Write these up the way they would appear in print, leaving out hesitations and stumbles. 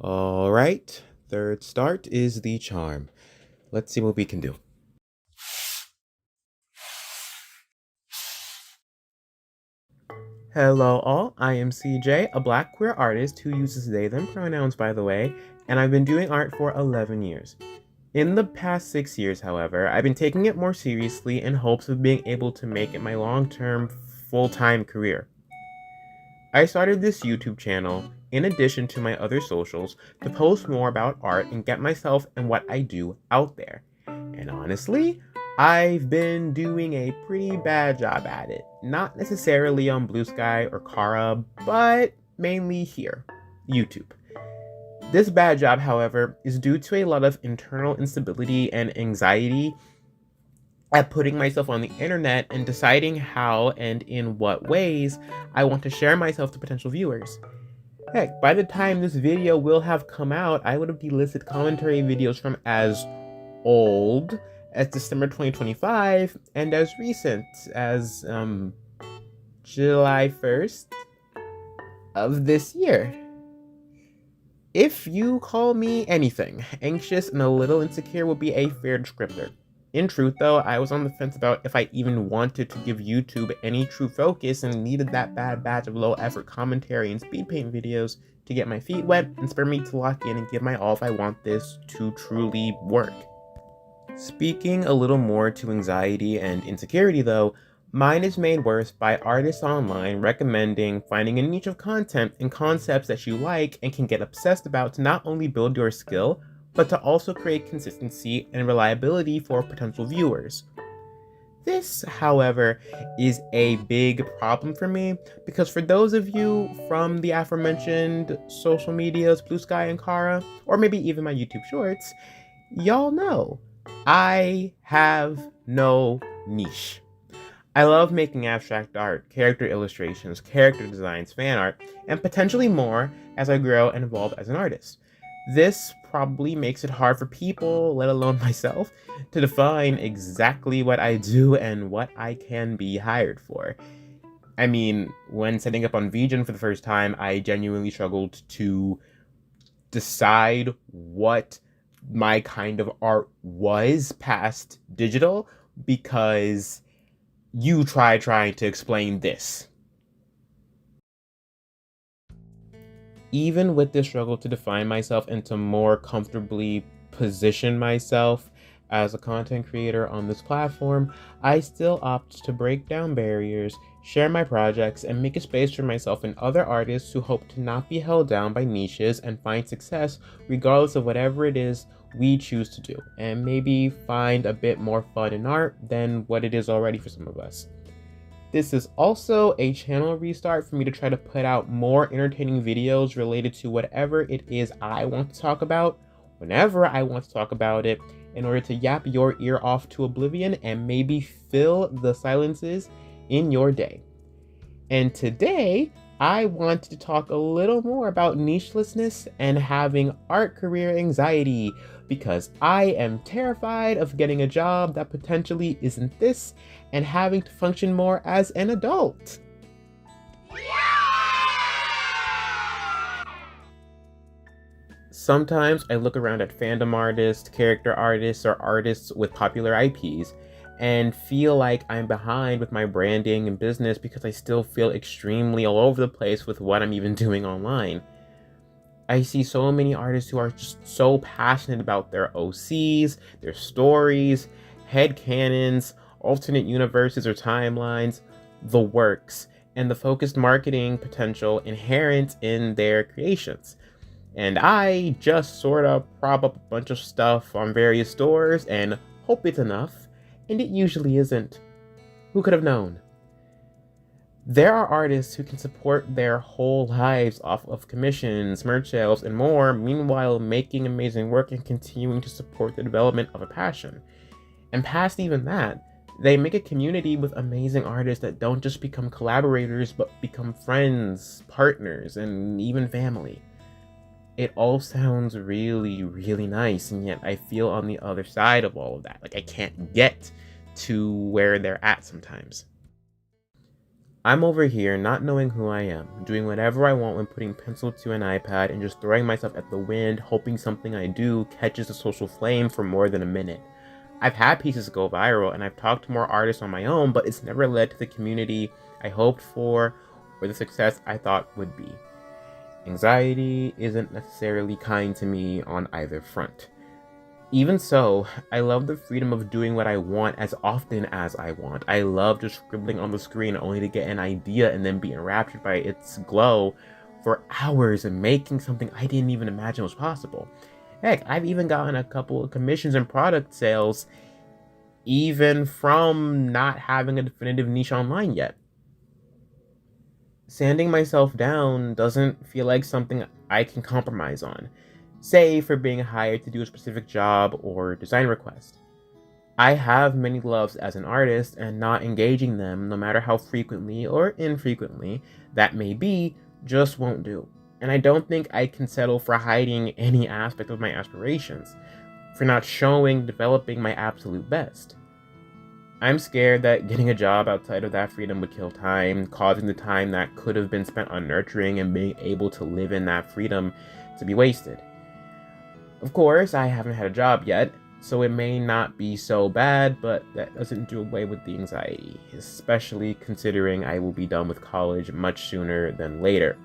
All right, third start is the charm. Let's see what we can do. Hello all, I am CJ, a black queer artist who uses they them pronouns by the way, and I've been doing art for 11 years. In the past 6 years, however, I've been taking it more seriously in hopes of being able to make it my long-term, full-time career. I started this YouTube channel, in addition to my other socials, to post more about art and get myself and what I do out there. And honestly, I've been doing a pretty bad job at it. Not necessarily on Bluesky or Cara, but mainly here, YouTube. This bad job, however, is due to a lot of internal instability and anxiety at putting myself on the internet and deciding how and in what ways I want to share myself to potential viewers. Heck, by the time this video will have come out, I would have delisted commentary videos from as old as December 2025 and as recent as July 1st of this year. If you call me anything, anxious and a little insecure would be a fair descriptor. In truth, though, I was on the fence about if I even wanted to give YouTube any true focus and needed that bad batch of low-effort commentary and speed paint videos to get my feet wet and spur me to lock in and give my all if I want this to truly work. Speaking a little more to anxiety and insecurity, though, mine is made worse by artists online recommending finding a niche of content and concepts that you like and can get obsessed about to not only build your skill, but to also create consistency and reliability for potential viewers. This, however, is a big problem for me because for those of you from the aforementioned social medias, Bluesky and Cara, or maybe even my YouTube shorts, y'all know I have no niche. I love making abstract art, character illustrations, character designs, fan art, and potentially more as I grow and evolve as an artist. This probably makes it hard for people, let alone myself, to define exactly what I do and what I can be hired for. I mean, when setting up on VGen for the first time, I genuinely struggled to decide what my kind of art was past digital because you trying to explain this. Even with this struggle to define myself and to more comfortably position myself as a content creator on this platform, I still opt to break down barriers, share my projects, and make a space for myself and other artists who hope to not be held down by niches and find success regardless of whatever it is we choose to do, and maybe find a bit more fun in art than what it is already for some of us. This is also a channel restart for me to try to put out more entertaining videos related to whatever it is I want to talk about, whenever I want to talk about it, in order to yap your ear off to oblivion and maybe fill the silences in your day. And today, I want to talk a little more about nichelessness and having art career anxiety, because I am terrified of getting a job that potentially isn't this and having to function more as an adult. Sometimes I look around at fandom artists, character artists, or artists with popular IPs and feel like I'm behind with my branding and business because I still feel extremely all over the place with what I'm even doing online. I see so many artists who are just so passionate about their OCs, their stories, headcanons, alternate universes or timelines, the works, and the focused marketing potential inherent in their creations. And I just sort of prop up a bunch of stuff on various stores and hope it's enough, and it usually isn't. Who could have known? There are artists who can support their whole lives off of commissions, merch sales, and more, meanwhile making amazing work and continuing to support the development of a passion. And past even that, they make a community with amazing artists that don't just become collaborators, but become friends, partners, and even family. It all sounds really, really nice, and yet I feel on the other side of all of that. Like I can't get to where they're at sometimes. I'm over here not knowing who I am, doing whatever I want when putting pencil to an iPad and just throwing myself at the wind, hoping something I do catches a social flame for more than a minute. I've had pieces go viral and I've talked to more artists on my own, but it's never led to the community I hoped for or the success I thought would be. Anxiety isn't necessarily kind to me on either front. Even so, I love the freedom of doing what I want as often as I want. I love just scribbling on the screen only to get an idea and then be enraptured by its glow for hours and making something I didn't even imagine was possible. Heck, I've even gotten a couple of commissions and product sales even from not having a definitive niche online yet. Sanding myself down doesn't feel like something I can compromise on, say for being hired to do a specific job or design request. I have many loves as an artist, and not engaging them, no matter how frequently or infrequently that may be, just won't do. And I don't think I can settle for hiding any aspect of my aspirations, for not showing, developing my absolute best. I'm scared that getting a job outside of that freedom would kill time, causing the time that could have been spent on nurturing and being able to live in that freedom to be wasted. Of course, I haven't had a job yet, so it may not be so bad, but that doesn't do away with the anxiety, especially considering I will be done with college much sooner than later.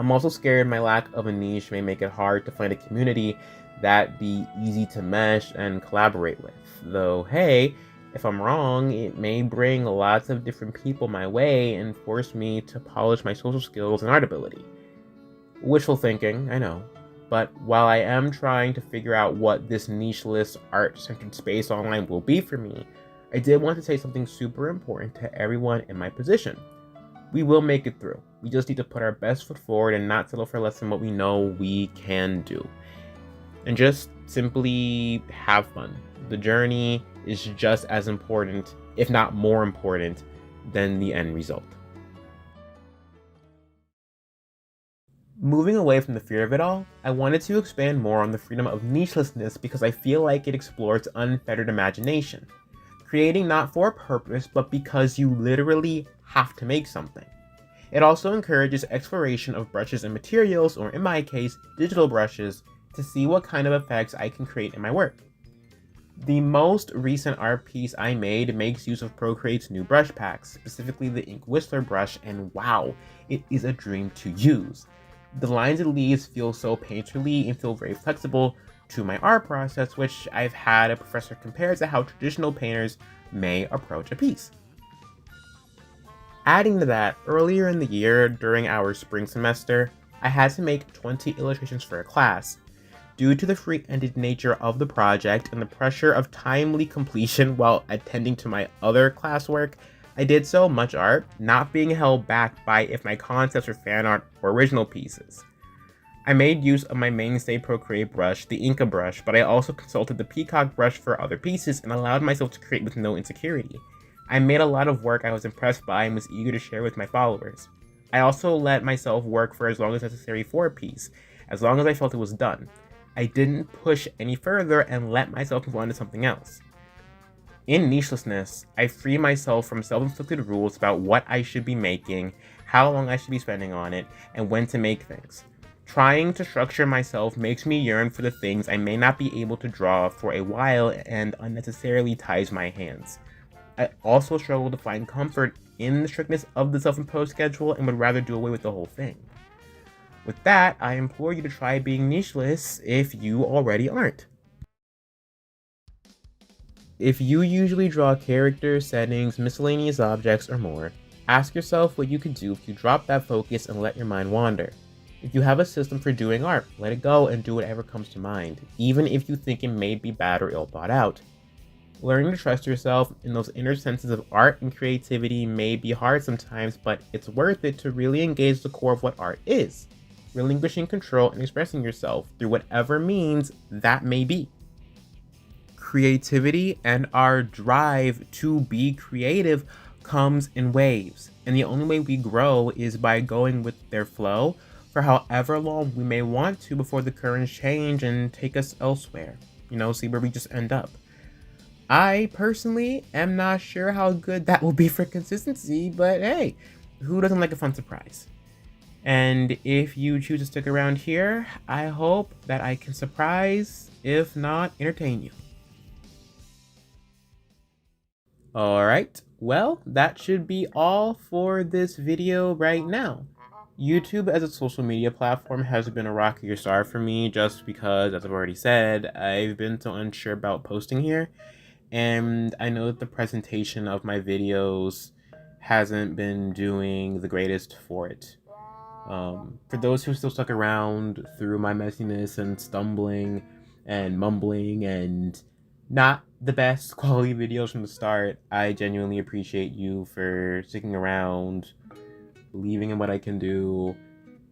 I'm also scared my lack of a niche may make it hard to find a community that be easy to mesh and collaborate with. Though, hey, if I'm wrong, it may bring lots of different people my way and force me to polish my social skills and art ability. Wishful thinking, I know. But while I am trying to figure out what this nicheless, art-centered space online will be for me, I did want to say something super important to everyone in my position. We will make it through. We just need to put our best foot forward and not settle for less than what we know we can do. And just simply have fun. The journey is just as important, if not more important, than the end result. Moving away from the fear of it all, I wanted to expand more on the freedom of nichelessness because I feel like it explores unfettered imagination. Creating not for a purpose, but because you literally have to make something. It also encourages exploration of brushes and materials, or in my case, digital brushes, to see what kind of effects I can create in my work. The most recent art piece I made makes use of Procreate's new brush packs, specifically the Ink Whistler brush, and wow, it is a dream to use. The lines it leaves feel so painterly and feel very flexible to my art process, which I've had a professor compare to how traditional painters may approach a piece. Adding to that, earlier in the year, during our spring semester, I had to make 20 illustrations for a class. Due to the free-ended nature of the project and the pressure of timely completion while attending to my other classwork, I did so much art, not being held back by if my concepts were fan art or original pieces. I made use of my mainstay Procreate brush, the Inca brush, but I also consulted the Peacock brush for other pieces and allowed myself to create with no insecurity. I made a lot of work I was impressed by and was eager to share with my followers. I also let myself work for as long as necessary for a piece, as long as I felt it was done. I didn't push any further and let myself move on to something else. In nichelessness, I free myself from self-inflicted rules about what I should be making, how long I should be spending on it, and when to make things. Trying to structure myself makes me yearn for the things I may not be able to draw for a while and unnecessarily ties my hands. I also struggle to find comfort in the strictness of the self-imposed schedule and would rather do away with the whole thing. With that, I implore you to try being nicheless if you already aren't. If you usually draw characters, settings, miscellaneous objects, or more, ask yourself what you could do if you drop that focus and let your mind wander. If you have a system for doing art, let it go and do whatever comes to mind, even if you think it may be bad or ill thought out. Learning to trust yourself in those inner senses of art and creativity may be hard sometimes, but it's worth it to really engage the core of what art is, relinquishing control and expressing yourself through whatever means that may be. Creativity and our drive to be creative comes in waves, and the only way we grow is by going with their flow for however long we may want to before the currents change and take us elsewhere, see where we just end up. I personally am not sure how good that will be for consistency, but hey, who doesn't like a fun surprise? And if you choose to stick around here, I hope that I can surprise, if not entertain you. Alright, well, that should be all for this video right now. YouTube as a social media platform has been a rockier start for me just because, as I've already said, I've been so unsure about posting here, and I know that the presentation of my videos hasn't been doing the greatest for it. For those who still stuck around through my messiness and stumbling and mumbling and not the best quality videos from the start, I genuinely appreciate you for sticking around, believing in what I can do,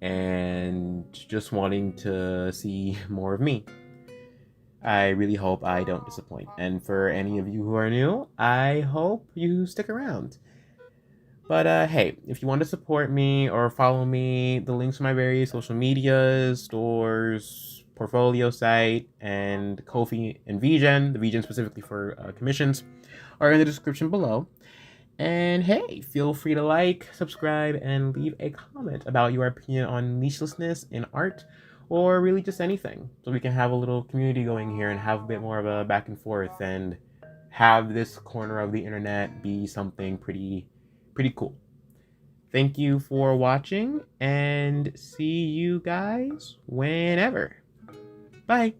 and just wanting to see more of me. I really hope I don't disappoint. And for any of you who are new, I hope you stick around. But hey, if you want to support me or follow me, the links to my various social medias, stores, portfolio site, and Ko-fi and VGen, the VGen specifically for commissions, are in the description below. And hey, feel free to like, subscribe, and leave a comment about your opinion on nichelessness in art, or really just anything, so we can have a little community going here and have a bit more of a back and forth and have this corner of the internet be something pretty cool. Thank you for watching, and see you guys whenever. Bye.